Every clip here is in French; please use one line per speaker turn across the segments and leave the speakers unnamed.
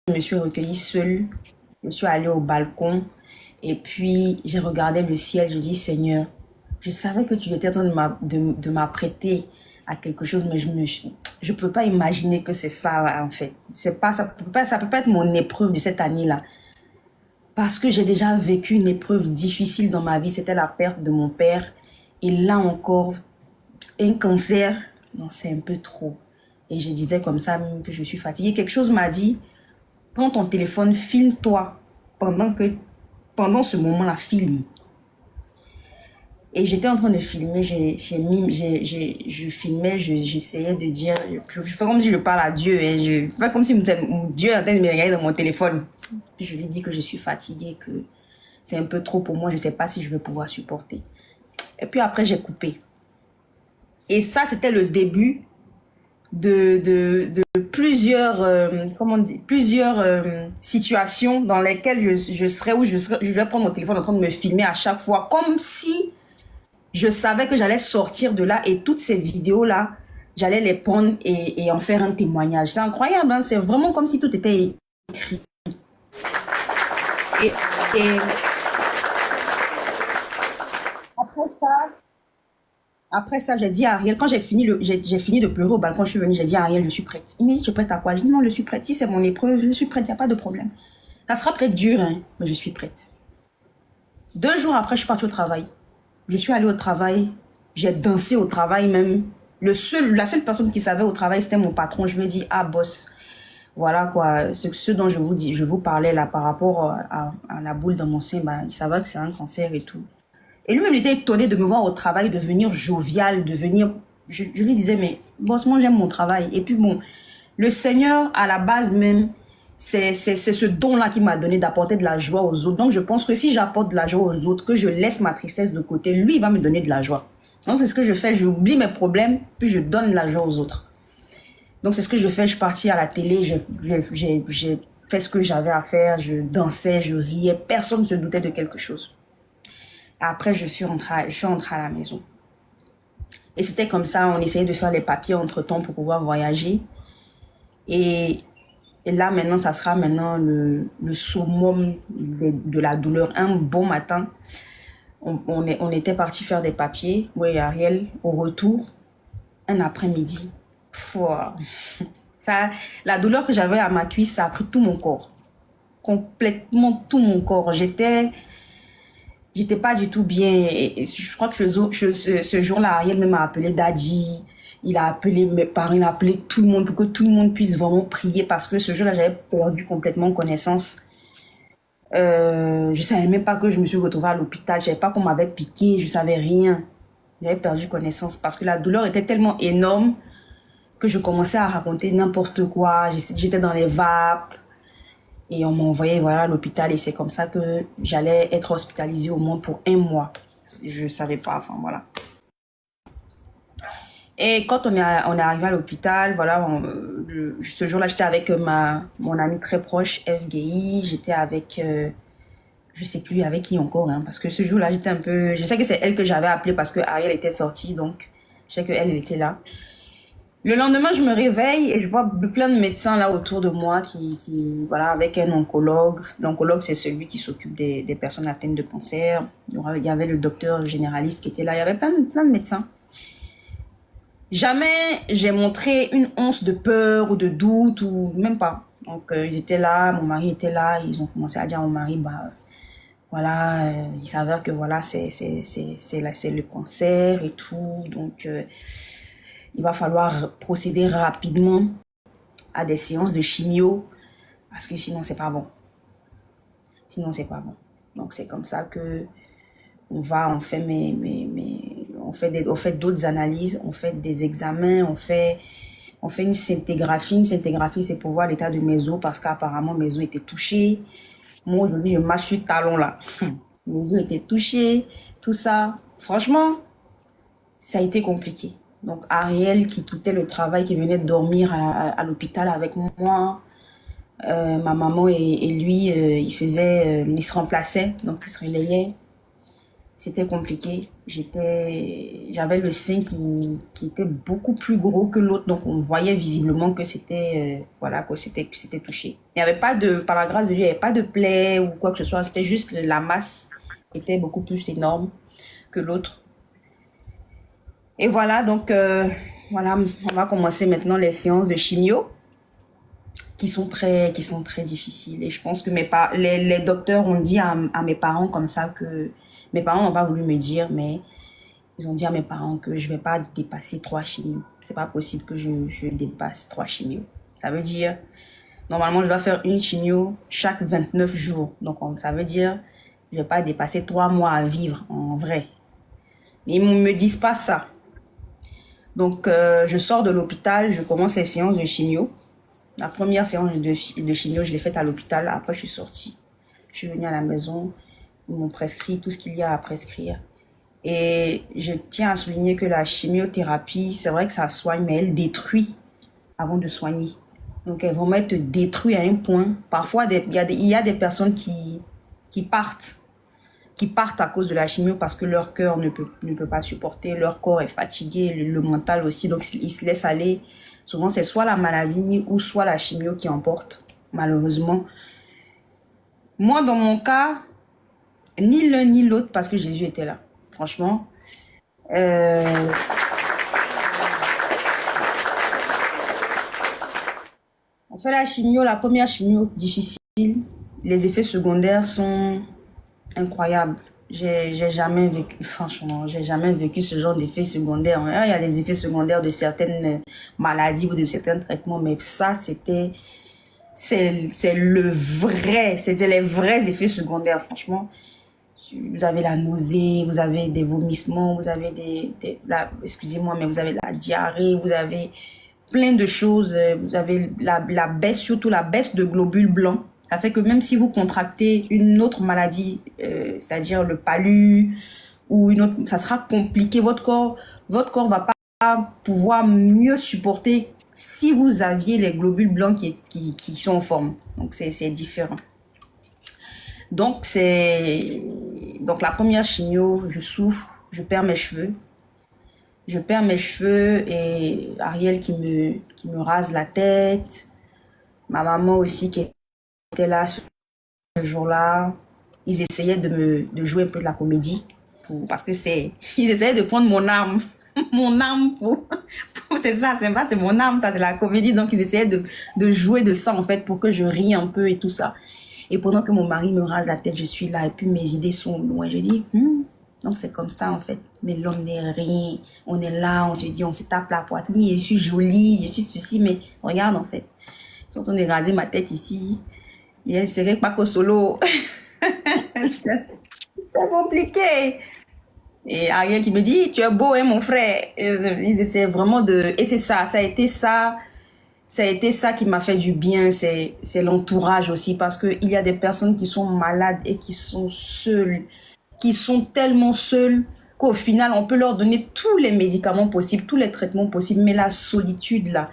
je me suis recueillie seule. Je suis allée au balcon et puis j'ai regardé le ciel. Je dis, Seigneur, je savais que tu étais en train de m'apprêter à quelque chose, mais je peux pas imaginer que c'est ça, là, en fait. C'est pas, ça peut pas être mon épreuve de cette année-là. Parce que j'ai déjà vécu une épreuve difficile dans ma vie. C'était la perte de mon père. Et là encore, un cancer, non, c'est un peu trop. Et je disais comme ça même que je suis fatiguée. Quelque chose m'a dit, prends ton téléphone, filme-toi pendant ce moment-là, filme. Et j'étais en train de filmer, je filmais, j'essayais de dire, je fais comme si je parle à Dieu, et je fais comme si Dieu est en train de me regarder dans mon téléphone. Puis je lui dis que je suis fatiguée, que c'est un peu trop pour moi, je ne sais pas si je vais pouvoir supporter. Et puis après, j'ai coupé. Et ça, c'était le début de plusieurs, comment on dit, plusieurs situations dans lesquelles je serais où je vais prendre mon téléphone en train de me filmer à chaque fois, comme si je savais que j'allais sortir de là et toutes ces vidéos-là, j'allais les prendre et en faire un témoignage. C'est incroyable, hein? C'est vraiment comme si tout était écrit. Et, et après ça, après ça, j'ai dit à Ariel, quand j'ai fini de pleurer au balcon, je suis venue, j'ai dit à Ariel, je suis prête. Il m'a dit, tu es prête à quoi? Je dis, non, je suis prête. Si c'est mon épreuve, je suis prête, il n'y a pas de problème. Ça sera peut-être dur, hein, mais je suis prête. 2 jours après, je suis partie au travail. Je suis allée au travail, j'ai dansé au travail même. La seule personne qui savait au travail, c'était mon patron. Je lui ai dit, ah boss, voilà quoi, ce dont je vous parlais là par rapport à la boule dans mon sein, bah, il savait que c'est un cancer et tout. Et lui-même, il était étonné de me voir au travail, de venir jovial, de venir... Je lui disais, mais boss, moi j'aime mon travail. Et puis bon, le Seigneur, à la base même, c'est ce don-là qui m'a donné d'apporter de la joie aux autres. Donc je pense que si j'apporte de la joie aux autres, que je laisse ma tristesse de côté, lui, il va me donner de la joie. Donc c'est ce que je fais, j'oublie mes problèmes, puis je donne de la joie aux autres. Donc c'est ce que je fais, je suis partie à la télé, j'ai fait ce que j'avais à faire, je dansais, je riais, personne ne se doutait de quelque chose. Après, je suis rentrée à la maison. Et c'était comme ça, on essayait de faire les papiers entre-temps pour pouvoir voyager. Et, et là, maintenant, ça sera maintenant le summum de la douleur. Un bon matin, on était parti faire des papiers, oui, Ariel, au retour, un après-midi. Ça, la douleur que j'avais à ma cuisse, ça a pris tout mon corps. Complètement tout mon corps. J'étais pas du tout bien. Et je crois que ce jour-là, Ariel m'a appelé Daddy. Il a appelé mes parents, il a appelé tout le monde pour que tout le monde puisse vraiment prier parce que ce jour-là, j'avais perdu complètement connaissance. Je savais même pas que je me suis retrouvée à l'hôpital. Je savais pas qu'on m'avait piqué. Je savais rien. J'avais perdu connaissance parce que la douleur était tellement énorme que je commençais à raconter n'importe quoi. J'étais dans les vapes. Et on m'a envoyé voilà, à l'hôpital et c'est comme ça que j'allais être hospitalisée au moins pour 1 mois. Je ne savais pas, enfin voilà. Et quand on est arrivé à l'hôpital, voilà, ce jour-là, j'étais avec mon amie très proche, FGI. J'étais avec, je sais plus avec qui encore, hein, parce que ce jour-là, j'étais un peu... Je sais que c'est elle que j'avais appelée parce que Ariel était sortie, donc je sais qu'elle était là. Le lendemain, je me réveille et je vois plein de médecins là autour de moi voilà, avec un oncologue. L'oncologue, c'est celui qui s'occupe des personnes atteintes de cancer. Il y avait le docteur généraliste qui était là. Il y avait plein de médecins. Jamais j'ai montré une once de peur ou de doute ou même pas. Donc, ils étaient là, mon mari était là. Ils ont commencé à dire à mon mari, bah, voilà, il s'avère que voilà, c'est le cancer et tout. Donc, il va falloir procéder rapidement à des séances de chimio parce que sinon c'est pas bon. Sinon c'est pas bon. Donc c'est comme ça que on fait on fait d'autres analyses, on fait des examens, on fait une scintigraphie. Une scintigraphie, c'est pour voir l'état de mes os parce qu'apparemment mes os étaient touchés. Moi aujourd'hui je marche sur talon là. Mes os étaient touchés, tout ça. Franchement, ça a été compliqué. Donc Ariel qui quittait le travail, qui venait dormir à l'hôpital avec moi, ma maman et lui, ils se remplaçaient, donc ils se relayaient. C'était compliqué. J'avais le sein qui était beaucoup plus gros que l'autre, donc on voyait visiblement que c'était, voilà, que c'était touché. Il n'y avait pas de, par la grâce de Dieu, il n'y avait pas de plaie ou quoi que ce soit. C'était juste la masse qui était beaucoup plus énorme que l'autre. Et voilà, donc, voilà, on va commencer maintenant les séances de chimio qui sont très difficiles. Et je pense que les docteurs ont dit à mes parents comme ça que mes parents n'ont pas voulu me dire, mais ils ont dit à mes parents que je vais pas dépasser 3 chimios. C'est pas possible que je dépasse 3 chimios. Ça veut dire, normalement, je dois faire une chimio chaque 29 jours. Donc, ça veut dire, je vais pas dépasser 3 mois à vivre en vrai. Mais ils ne me disent pas ça. Donc, je sors de l'hôpital, je commence les séances de chimio. La première séance de chimio, je l'ai faite à l'hôpital. Après, je suis sortie. Je suis venue à la maison. Ils m'ont prescrit tout ce qu'il y a à prescrire. Et je tiens à souligner que la chimiothérapie, c'est vrai que ça soigne, mais elle détruit avant de soigner. Donc, elle vraiment te détruit à un point. Parfois, il y a des personnes qui partent à cause de la chimio parce que leur cœur ne peut pas supporter, leur corps est fatigué, le mental aussi, donc ils se laissent aller. Souvent, c'est soit la maladie ou soit la chimio qui emporte, malheureusement. Moi, dans mon cas, ni l'un ni l'autre parce que Jésus était là. Franchement, euh, on fait la chimio, la première chimio difficile. Les effets secondaires sont incroyables. J'ai jamais vécu, franchement, j'ai jamais vécu ce genre d'effets secondaires. Il y a les effets secondaires de certaines maladies ou de certains traitements, mais ça, c'est le vrai, c'était les vrais effets secondaires, franchement. Vous avez la nausée, vous avez des vomissements, vous avez excusez-moi, mais vous avez la diarrhée, vous avez plein de choses. Vous avez la baisse, surtout la baisse de globules blancs. Ça fait que même si vous contractez une autre maladie, c'est-à-dire le palu ou une autre, ça sera compliqué. Votre corps va pas pouvoir mieux supporter si vous aviez les globules blancs qui sont en forme. Donc, c'est différent. Donc, donc la première chimio, je souffre, je perds mes cheveux. Je perds mes cheveux et Ariel qui me rase la tête. Ma maman aussi qui était là ce jour-là. Ils essayaient de jouer un peu de la comédie parce que ils essayaient de prendre mon âme. Mon âme c'est ça, c'est mon âme, ça c'est la comédie. Donc ils essayaient de jouer de ça en fait pour que je rie un peu et tout ça. Et pendant que mon mari me rase la tête, je suis là et puis mes idées sont loin. Je dis, donc c'est comme ça en fait. Mais l'homme n'est rien. On est là, on se dit, on se tape la poitrine. Je suis jolie, je suis ceci, mais regarde en fait. Ils sont en train de raser ma tête ici. Bien, c'est pas qu'au solo. C'est compliqué. Et Ariel qui me dit, tu es beau, hein, mon frère. Ils essaient vraiment de... Et c'est ça, ça a été ça qui m'a fait du bien, c'est l'entourage aussi, parce qu'il y a des personnes qui sont malades et qui sont seules, qui sont tellement seules qu'au final, on peut leur donner tous les médicaments possibles, tous les traitements possibles, mais la solitude, là,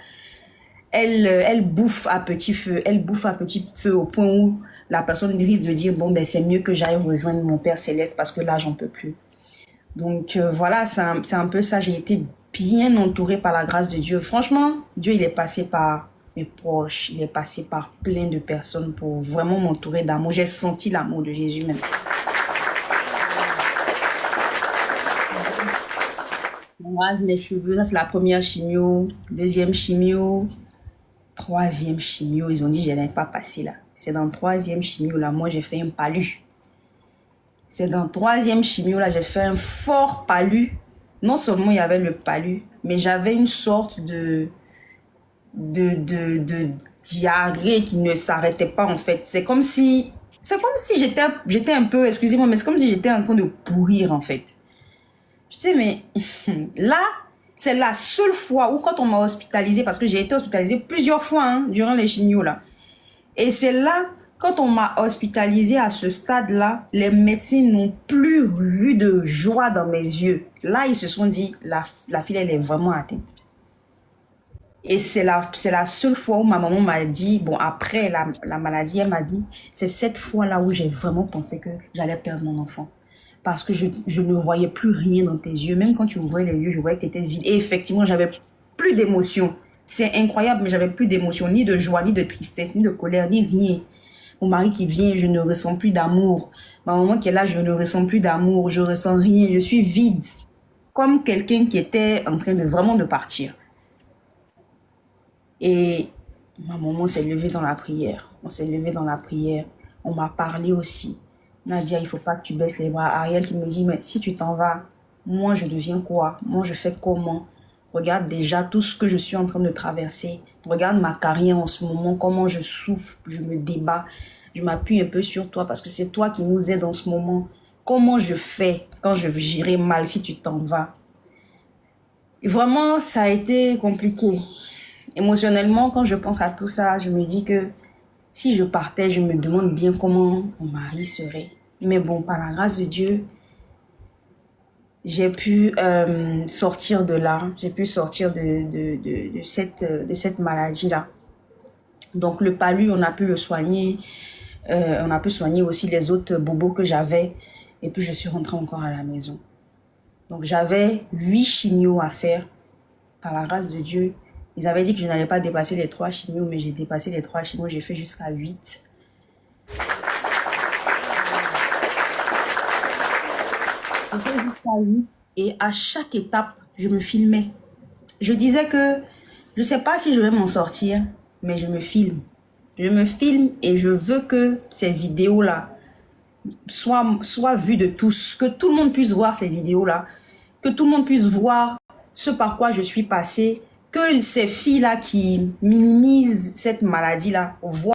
elle bouffe à petit feu, elle bouffe à petit feu au point où la personne risque de dire, bon, ben c'est mieux que j'aille rejoindre mon Père Céleste parce que là, j'en peux plus. Donc voilà, c'est un peu ça. J'ai été bien entourée par la grâce de Dieu. Franchement, Dieu, il est passé par mes proches, il est passé par plein de personnes pour vraiment m'entourer d'amour. J'ai senti l'amour de Jésus même. On rase mes cheveux, ça c'est la première chimio, deuxième chimio, troisième chimio. Ils ont dit que je n'allais pas passer là. C'est dans le troisième chimio là, moi j'ai fait un palu. C'est dans le troisième chimio, là, j'ai fait un fort palu. Non seulement il y avait le palu, mais j'avais une sorte de diarrhée qui ne s'arrêtait pas, en fait. C'est comme si j'étais un peu, excusez-moi, mais c'est comme si j'étais en train de pourrir, en fait. Je sais, mais là, c'est la seule fois où quand on m'a hospitalisée, parce que j'ai été hospitalisée plusieurs fois, hein, durant les chimios, là. Et c'est là, quand on m'a hospitalisée à ce stade-là, les médecins n'ont plus vu de joie dans mes yeux. Là, ils se sont dit, la fille, elle est vraiment atteinte. Et c'est la seule fois où ma maman m'a dit, bon, après la maladie, elle m'a dit, c'est cette fois-là où j'ai vraiment pensé que j'allais perdre mon enfant. parce que je ne voyais plus rien dans tes yeux. Même quand tu ouvrais les yeux, je voyais que tu étais vide. Et effectivement, j'avais plus d'émotion. C'est incroyable, mais j'avais plus d'émotion, ni de joie, ni de tristesse, ni de colère, ni rien. Mon mari qui vient, je ne ressens plus d'amour. Ma maman qui est là, je ne ressens plus d'amour. Je ressens rien. Je suis vide. Comme quelqu'un qui était en train de vraiment de partir. Et ma maman s'est levée dans la prière. On s'est levé dans la prière. On m'a parlé aussi. Nadia, il faut pas que tu baisses les bras. Ariel qui me dit, mais si tu t'en vas, moi je deviens quoi? Moi je fais comment? Regarde déjà tout ce que je suis en train de traverser. Regarde ma carrière en ce moment, comment je souffre, je me débat. Je m'appuie un peu sur toi parce que c'est toi qui nous aide en ce moment. Comment je fais quand je gérer mal si tu t'en vas? Et vraiment, ça a été compliqué. Émotionnellement, quand je pense à tout ça, je me dis que si je partais, je me demande bien comment mon mari serait. Mais bon, par la grâce de Dieu, j'ai pu sortir de là. J'ai pu sortir de cette maladie-là. Donc le palu, on a pu le soigner. On a pu soigner aussi les autres bobos que j'avais. Et puis je suis rentrée encore à la maison. Donc j'avais 8 chimios à faire. Par la grâce de Dieu, ils avaient dit que je n'allais pas dépasser les 3 chimios, mais j'ai dépassé les 3 chimios. J'ai fait jusqu'à 8. J'ai fait jusqu'à 8. Et à chaque étape, je me filmais. Je disais que je ne sais pas si je vais m'en sortir, mais je me filme. Je me filme et je veux que ces vidéos-là soient vues de tous. Que tout le monde puisse voir ces vidéos-là. Que tout le monde puisse voir ce par quoi je suis passée. Que ces filles-là qui minimisent cette maladie-là voient